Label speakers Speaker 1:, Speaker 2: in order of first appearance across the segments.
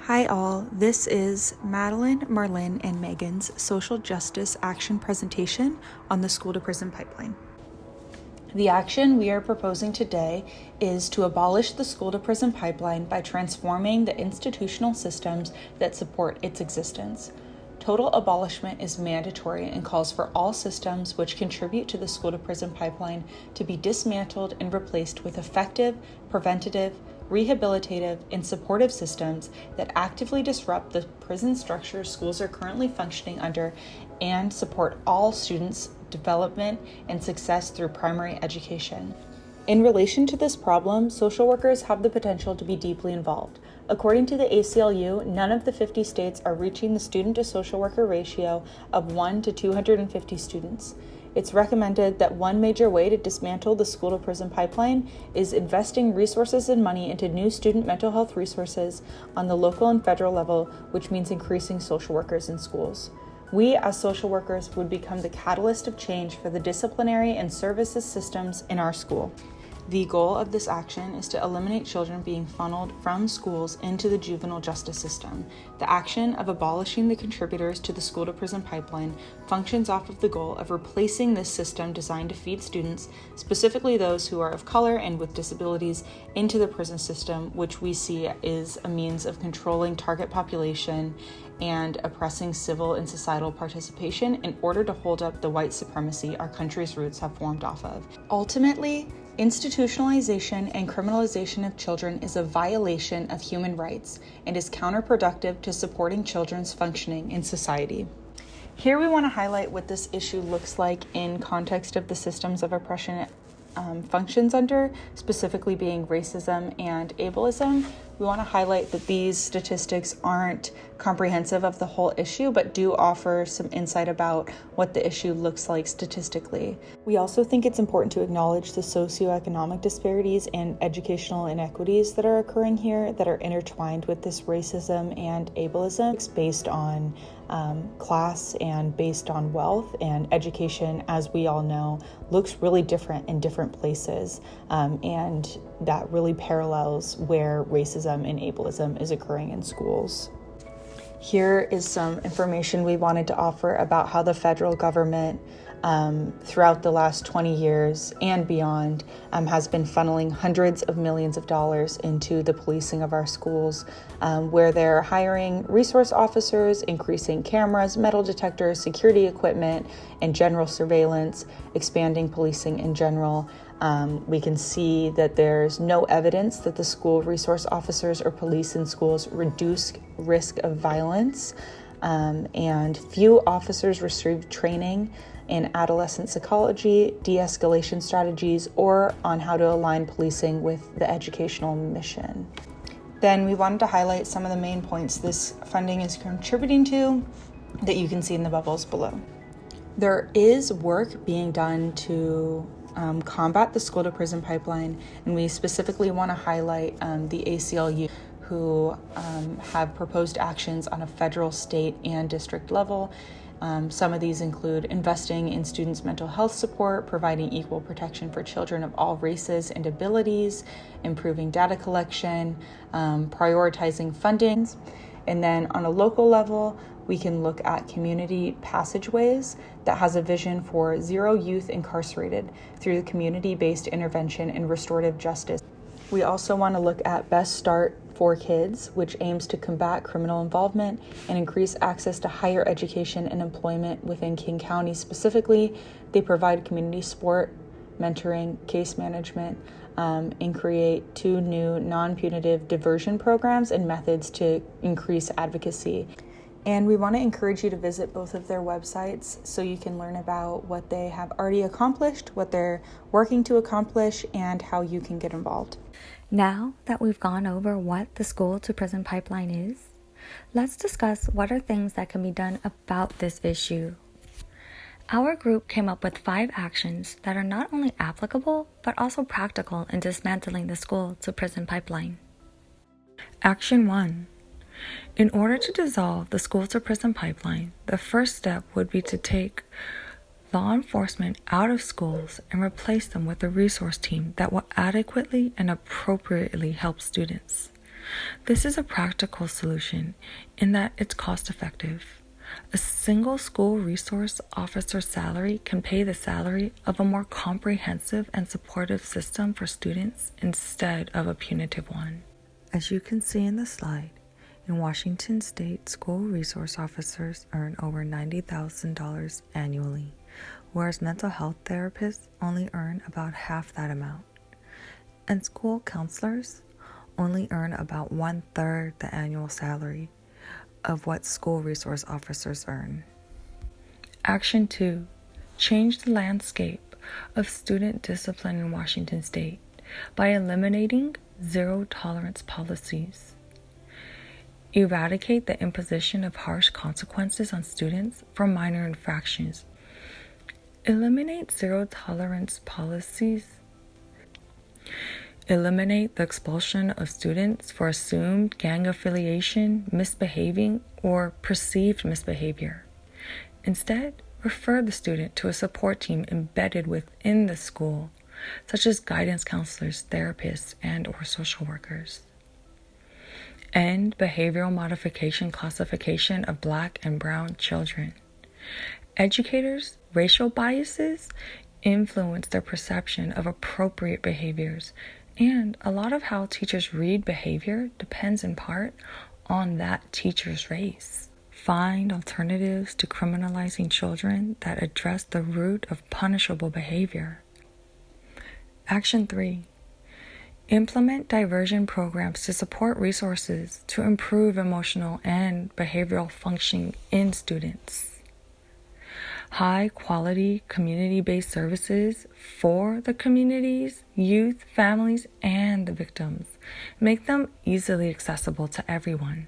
Speaker 1: Hi all, this is Madeline, Marlene, and Megan's social justice action presentation on the school to prison pipeline. The action we are proposing today is to abolish the school to prison pipeline by transforming the institutional systems that support its existence. Total abolishment is mandatory and calls for all systems which contribute to the school to prison pipeline to be dismantled and replaced with effective, preventative, rehabilitative, and supportive systems that actively disrupt the prison structure schools are currently functioning under and support all students' development and success through primary education. In relation to this problem, social workers have the potential to be deeply involved. According to the ACLU, none of the 50 states are reaching the student to social worker ratio of 1 to 250 students. It's recommended that one major way to dismantle the school to prison pipeline is investing resources and money into new student mental health resources on the local and federal level, which means increasing social workers in schools. We as social workers would become the catalyst of change for the disciplinary and services systems in our school. The goal of this action is to eliminate children being funneled from schools into the juvenile justice system. The action of abolishing the contributors to the school to prison pipeline functions off of the goal of replacing this system designed to feed students, specifically those who are of color and with disabilities, into the prison system, which we see is a means of controlling target population and oppressing civil and societal participation in order to hold up the white supremacy our country's roots have formed off of. Ultimately, institutionalization and criminalization of children is a violation of human rights and is counterproductive to supporting children's functioning in society. Here we want to highlight what this issue looks like in context of the systems of oppression it functions under, specifically being racism and ableism. We want to highlight that these statistics aren't comprehensive of the whole issue, but do offer some insight about what the issue looks like statistically. We also think it's important to acknowledge the socioeconomic disparities and educational inequities that are occurring here that are intertwined with this racism and ableism. It's based on class and based on wealth, and education, as we all know, looks really different in different places, and that really parallels where racism and ableism is occurring in schools. Here is some information we wanted to offer about how the federal government throughout the last 20 years and beyond has been funneling hundreds of millions of dollars into the policing of our schools, where they're hiring resource officers, increasing cameras, metal detectors, security equipment, and general surveillance, expanding policing in general. We can see that there's no evidence that the school resource officers or police in schools reduce risk of violence, and few officers receive training in adolescent psychology, de-escalation strategies, or on how to align policing with the educational mission. Then we wanted to highlight some of the main points this funding is contributing to that you can see in the bubbles below. There is work being done to combat the school to prison pipeline, and we specifically want to highlight the ACLU, who have proposed actions on a federal, state, and district level. Some of these include investing in students' mental health support, providing equal protection for children of all races and abilities, improving data collection, prioritizing funding. And then on a local level, we can look at community passageways that has a vision for zero youth incarcerated through community-based intervention and restorative justice. We also want to look at Best Start for Kids, which aims to combat criminal involvement and increase access to higher education and employment within King County. Specifically, they provide community support, mentoring, case management, and create 2 new non-punitive diversion programs and methods to increase advocacy. And we want to encourage you to visit both of their websites so you can learn about what they have already accomplished, what they're working to accomplish, and how you can get involved.
Speaker 2: Now that we've gone over what the school to prison pipeline is, let's discuss what are things that can be done about this issue. Our group came up with 5 actions that are not only applicable, but also practical in dismantling the school to prison pipeline. Action 1. In order to dissolve the school to prison pipeline, the first step would be to take law enforcement out of schools and replace them with a resource team that will adequately and appropriately help students. This is a practical solution in that it's cost effective. A single school resource officer's salary can pay the salary of a more comprehensive and supportive system for students instead of a punitive one. As you can see in the slide, in Washington State, school resource officers earn over $90,000 annually, whereas mental health therapists only earn about half that amount. And school counselors only earn about 1/3 the annual salary of what school resource officers earn. Action 2. Change the landscape of student discipline in Washington State by eliminating zero-tolerance policies. Eradicate the imposition of harsh consequences on students for minor infractions. Eliminate zero-tolerance policies. Eliminate the expulsion of students for assumed gang affiliation, misbehaving, or perceived misbehavior. Instead, refer the student to a support team embedded within the school, such as guidance counselors, therapists, and/or social workers. End behavioral modification classification of Black and brown children. Educators' racial biases influence their perception of appropriate behaviors, and a lot of how teachers read behavior depends in part on that teacher's race. Find alternatives to criminalizing children that address the root of punishable behavior. Action 3. Implement diversion programs to support resources to improve emotional and behavioral functioning in students. High-quality community-based services for the communities, youth, families, and the victims. Make them easily accessible to everyone.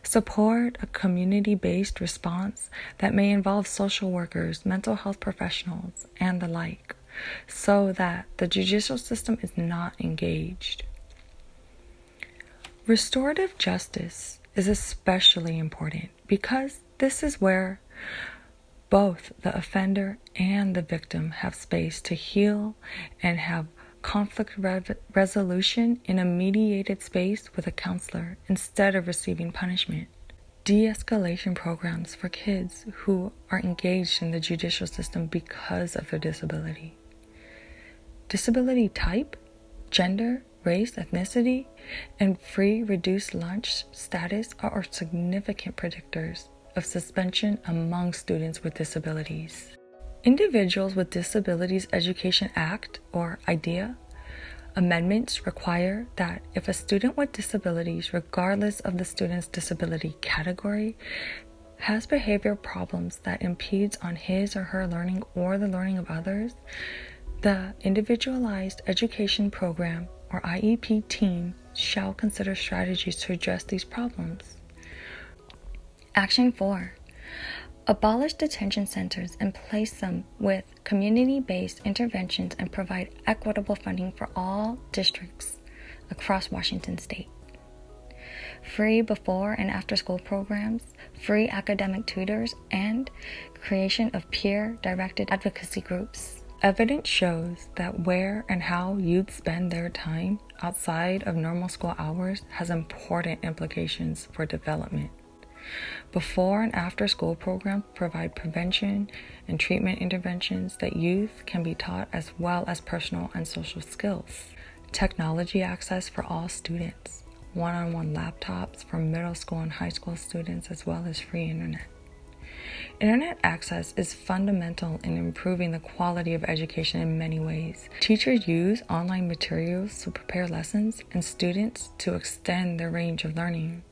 Speaker 2: Support a community-based response that may involve social workers, mental health professionals, and the like, so that the judicial system is not engaged. Restorative justice is especially important because this is where both the offender and the victim have space to heal and have conflict resolution in a mediated space with a counselor instead of receiving punishment. De-escalation programs for kids who are engaged in the judicial system because of their disability. Disability type, gender, race, ethnicity, and free reduced lunch status are significant predictors of suspension among students with disabilities. Individuals with Disabilities Education Act, or IDEA, amendments require that if a student with disabilities, regardless of the student's disability category, has behavior problems that impedes on his or her learning or the learning of others, the Individualized Education Program, or IEP team, shall consider strategies to address these problems. Action 4. Abolish detention centers and place them with community-based interventions and provide equitable funding for all districts across Washington State. Free before and after school programs, free academic tutors, and creation of peer-directed advocacy groups. Evidence shows that where and how youth spend their time outside of normal school hours has important implications for development. Before and after school programs provide prevention and treatment interventions that youth can be taught, as well as personal and social skills. Technology access for all students, one-on-one laptops for middle school and high school students, as well as free internet. Internet access is fundamental in improving the quality of education in many ways. Teachers use online materials to prepare lessons and students to extend their range of learning.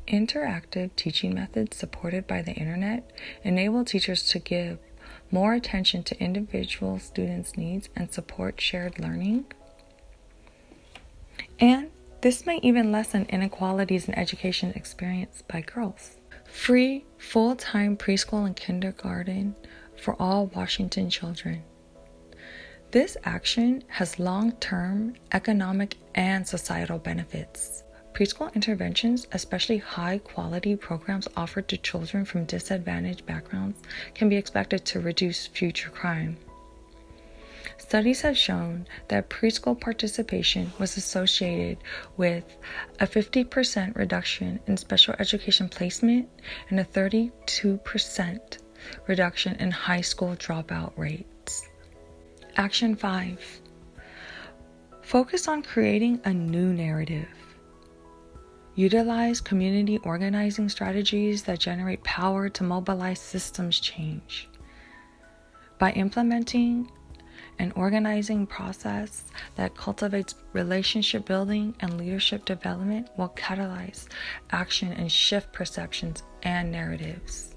Speaker 2: Interactive teaching methods supported by the internet enable teachers to give more attention to individual students' needs and support shared learning. And this may even lessen inequalities in education experienced by girls. Free full-time preschool and kindergarten for all Washington children. This action has long-term economic and societal benefits. Preschool interventions, especially high-quality programs offered to children from disadvantaged backgrounds, can be expected to reduce future crime. Studies have shown that preschool participation was associated with a 50% reduction in special education placement and a 32% reduction in high school dropout rates. Action 5. Focus on creating a new narrative. Utilize community organizing strategies that generate power to mobilize systems change. By implementing an organizing process that cultivates relationship building and leadership development will catalyze action and shift perceptions and narratives.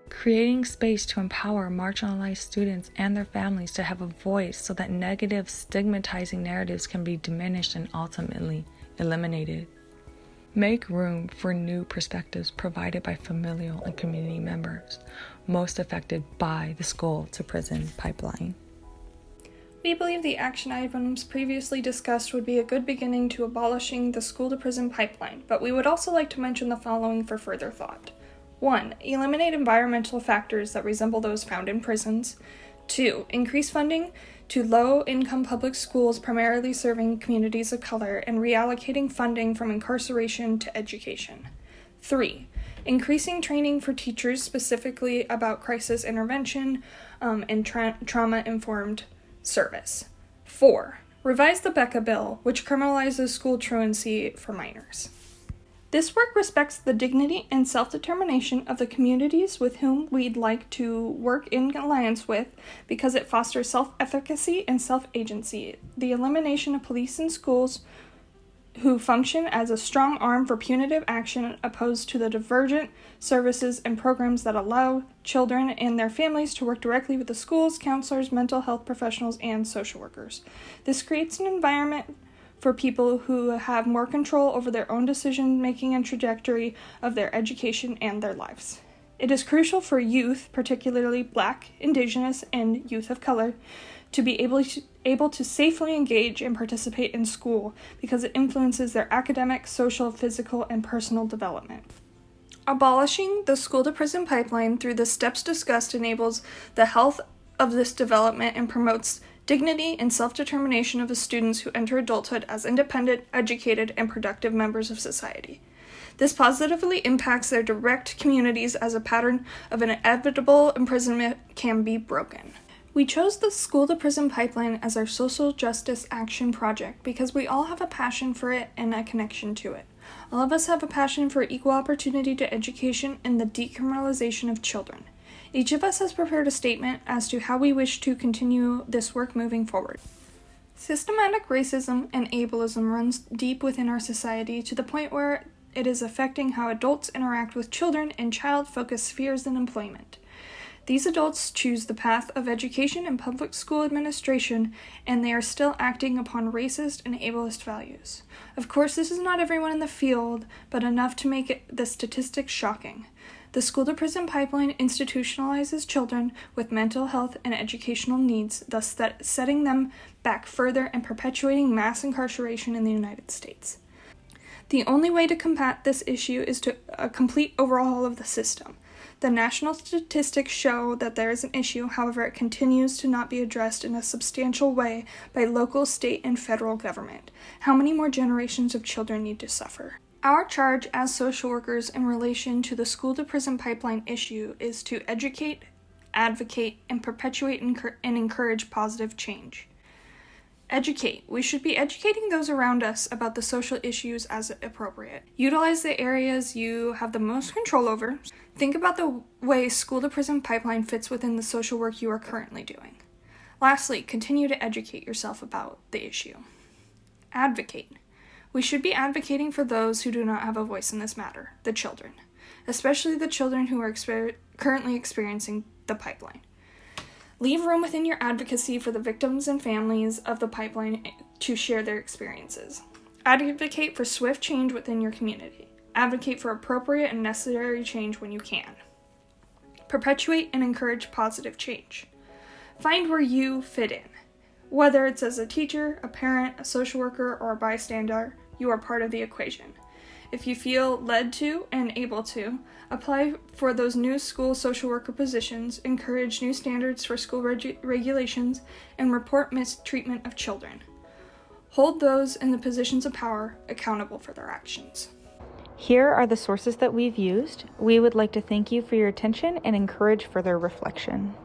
Speaker 2: Creating space to empower marginalized students and their families to have a voice so that negative, stigmatizing narratives can be diminished and ultimately eliminated. Make room for new perspectives provided by familial and community members most affected by the school to prison pipeline.
Speaker 3: We believe the action items previously discussed would be a good beginning to abolishing the school to prison pipeline, but we would also like to mention the following for further thought. 1. Eliminate environmental factors that resemble those found in prisons. 2. Increase funding to low-income public schools primarily serving communities of color and reallocating funding from incarceration to education. 3. Increasing training for teachers specifically about crisis intervention and trauma-informed service. 4. Revise the Becca Bill, which criminalizes school truancy for minors. This work respects the dignity and self-determination of the communities with whom we'd like to work in alliance with because it fosters self-efficacy and self-agency. The elimination of police in schools who function as a strong arm for punitive action opposed to the divergent services and programs that allow children and their families to work directly with the schools, counselors, mental health professionals, and social workers. This creates an environment for people who have more control over their own decision-making and trajectory of their education and their lives. It is crucial for youth, particularly Black, Indigenous, and youth of color, to be able to safely engage and participate in school because it influences their academic, social, physical, and personal development. Abolishing the school-to-prison pipeline through the steps discussed enables the health of this development and promotes dignity and self-determination of the students who enter adulthood as independent, educated, and productive members of society. This positively impacts their direct communities as a pattern of an inevitable imprisonment can be broken. We chose the school-to-prison pipeline as our social justice action project because we all have a passion for it and a connection to it. All of us have a passion for equal opportunity to education and the decriminalization of children. Each of us has prepared a statement as to how we wish to continue this work moving forward. Systematic racism and ableism runs deep within our society to the point where it is affecting how adults interact with children in child-focused spheres and employment. These adults choose the path of education and public school administration, and they are still acting upon racist and ableist values. Of course, this is not everyone in the field, but enough to make the statistics shocking. The school-to-prison pipeline institutionalizes children with mental health and educational needs, thus setting them back further and perpetuating mass incarceration in the United States. The only way to combat this issue is to a complete overhaul of the system. The national statistics show that there is an issue, however, it continues to not be addressed in a substantial way by local, state, and federal government. How many more generations of children need to suffer? Our charge as social workers in relation to the school-to-prison pipeline issue is to educate, advocate, and perpetuate and encourage positive change. Educate. We should be educating those around us about the social issues as appropriate. Utilize the areas you have the most control over. Think about the way school-to-prison pipeline fits within the social work you are currently doing. Lastly, continue to educate yourself about the issue. Advocate. We should be advocating for those who do not have a voice in this matter, the children, especially the children who are currently experiencing the pipeline. Leave room within your advocacy for the victims and families of the pipeline to share their experiences. Advocate for swift change within your community. Advocate for appropriate and necessary change when you can. Perpetuate and encourage positive change. Find where you fit in. Whether it's as a teacher, a parent, a social worker, or a bystander, you are part of the equation. If you feel led to and able to, apply for those new school social worker positions, encourage new standards for school regulations, and report mistreatment of children. Hold those in the positions of power accountable for their actions.
Speaker 1: Here are the sources that we've used. We would like to thank you for your attention and encourage further reflection.